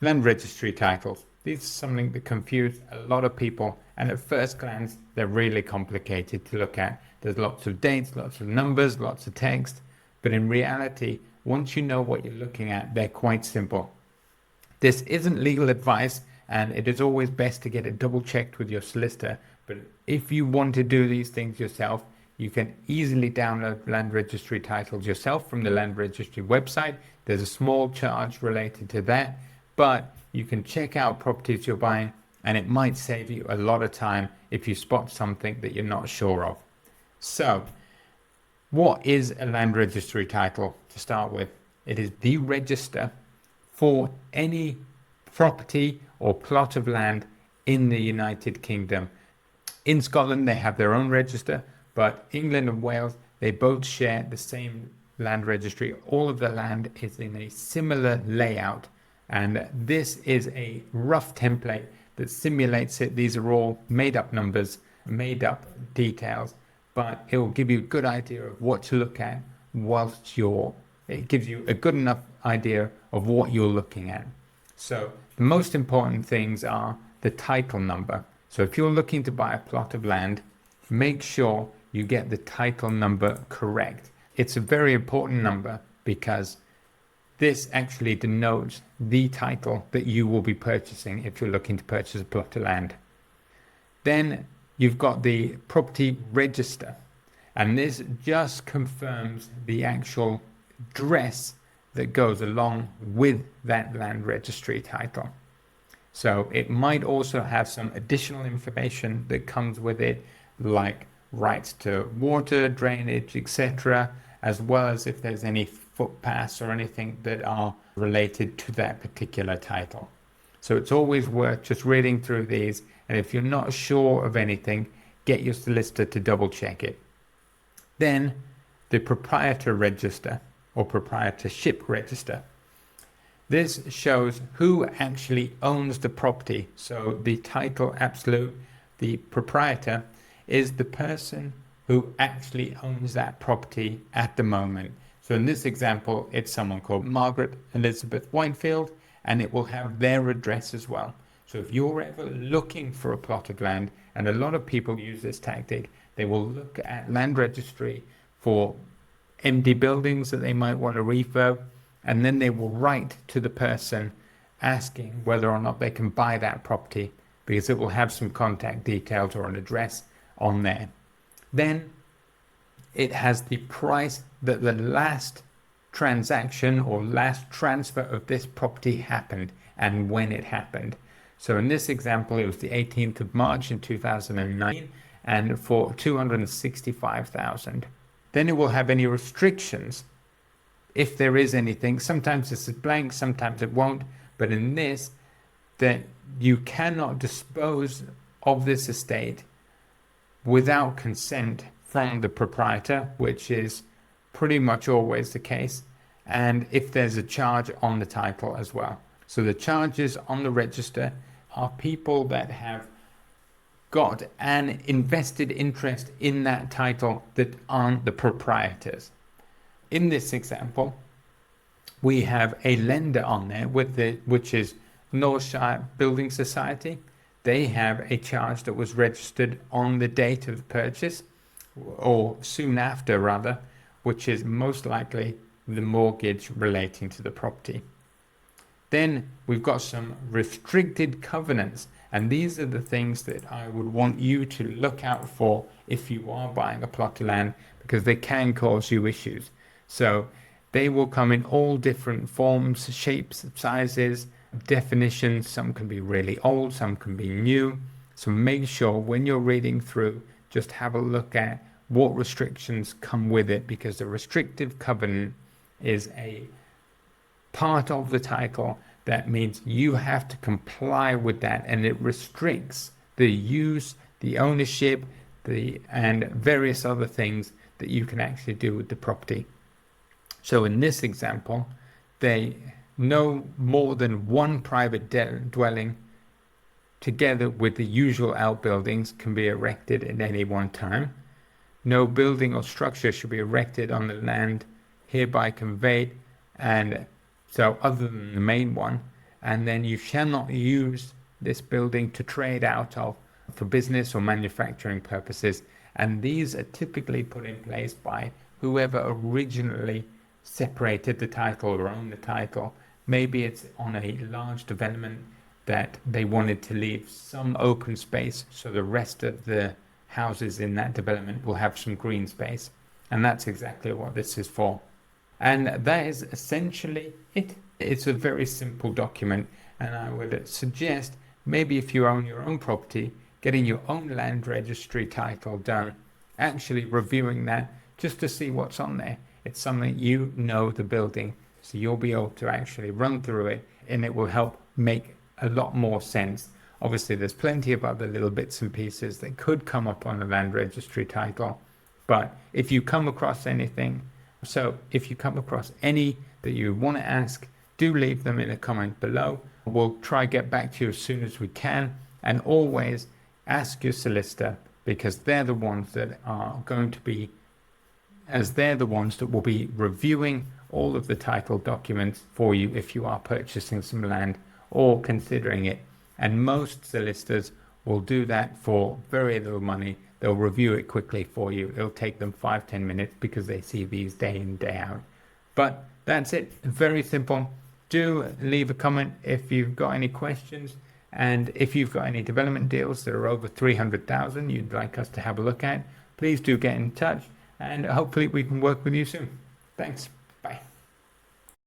Land Registry titles. These are something that confuse a lot of people, and at first glance they're really complicated to look at. There's lots of dates, lots of numbers, lots of text, but in reality, once you know what you're looking at, they're quite simple. This isn't legal advice, and it is always best to get it double checked with your solicitor, but if you want to do these things yourself, you can easily download land registry titles yourself from the Land Registry website. There's a small charge related to that, but you can check out properties you're buying, and it might save you a lot of time if you spot something that you're not sure of. So, what is a land registry title to start with? It is the register for any property or plot of land in the United Kingdom. In Scotland, they have their own register, but England and Wales, they both share the same land registry. All of the land is in a similar layout, and this is a rough template that simulates it. These are all made up numbers, made up details, but it will give you a good idea of what to look at it gives you a good enough idea of what you're looking at. So the most important things are the title number. So if you're looking to buy a plot of land, make sure you get the title number correct. It's a very important number because this actually denotes the title that you will be purchasing if you're looking to purchase a plot of land. Then you've got the property register, and this just confirms the actual address that goes along with that land registry title. So it might also have some additional information that comes with it, like rights to water, drainage, etc., as well as if there's any footpaths or anything that are related to that particular title. So it's always worth just reading through these, and if you're not sure of anything, get your solicitor to double check it. Then the proprietor register or proprietorship register. This shows who actually owns the property. So the title absolute, the proprietor, is the person who actually owns that property at the moment. So in this example, it's someone called Margaret Elizabeth Whitefield, and it will have their address as well. So if you're ever looking for a plot of land, and a lot of people use this tactic, they will look at Land Registry for empty buildings that they might want to refurb, and then they will write to the person asking whether or not they can buy that property, because it will have some contact details or an address on there. Then it has the price that the last transaction or last transfer of this property happened and when it happened. So in this example, it was the 18th of March in 2009 and for 265,000. Then it will have any restrictions, if there is anything. Sometimes this is blank, sometimes it won't, but in this, that you cannot dispose of this estate without consent from the proprietor, which is pretty much always the case, and if there's a charge on the title as well. So the charges on the register are people that have got an invested interest in that title that aren't the proprietors. In this example, we have a lender on there which is Northshire Building Society. They have a charge that was registered on the date of purchase, or soon after rather, which is most likely the mortgage relating to the property. Then we've got some restricted covenants, and these are the things that I would want you to look out for if you are buying a plot of land, because they can cause you issues. So they will come in all different forms, shapes, sizes, definitions. Some can be really old, some can be new. So make sure when you're reading through, just have a look at what restrictions come with it, because the restrictive covenant is a part of the title that means you have to comply with that, and it restricts the use, the ownership, and various other things that you can actually do with the property. So in this example, no more than one private dwelling together with the usual outbuildings can be erected at any one time. No building or structure should be erected on the land hereby conveyed, and so other than the main one, and then you shall not use this building to trade out of for business or manufacturing purposes. And these are typically put in place by whoever originally separated the title or owned the title. Maybe it's on a large development that they wanted to leave some open space so the rest of the houses in that development will have some green space. And that's exactly what this is for. And that is essentially it. It's a very simple document, and I would suggest maybe if you own your own property, getting your own land registry title done, actually reviewing that just to see what's on there. It's something you know the building, so you'll be able to actually run through it, and it will help make a lot more sense. Obviously, there's plenty of other little bits and pieces that could come up on a land registry title, but if you come across anything, if you come across any that you want to ask, do leave them in a comment below. We'll try get back to you as soon as we can, and always ask your solicitor, because they're the ones that are going to be, as they're the ones that will be reviewing all of the title documents for you if you are purchasing some land or considering it. And most solicitors will do that for very little money. They'll review it quickly for you. It'll take them 5-10 minutes because they see these day in, day out. But that's it. Very simple. Do leave a comment if you've got any questions, and if you've got any development deals that are over 300,000 you'd like us to have a look at, please do get in touch, and hopefully we can work with you soon. Thanks.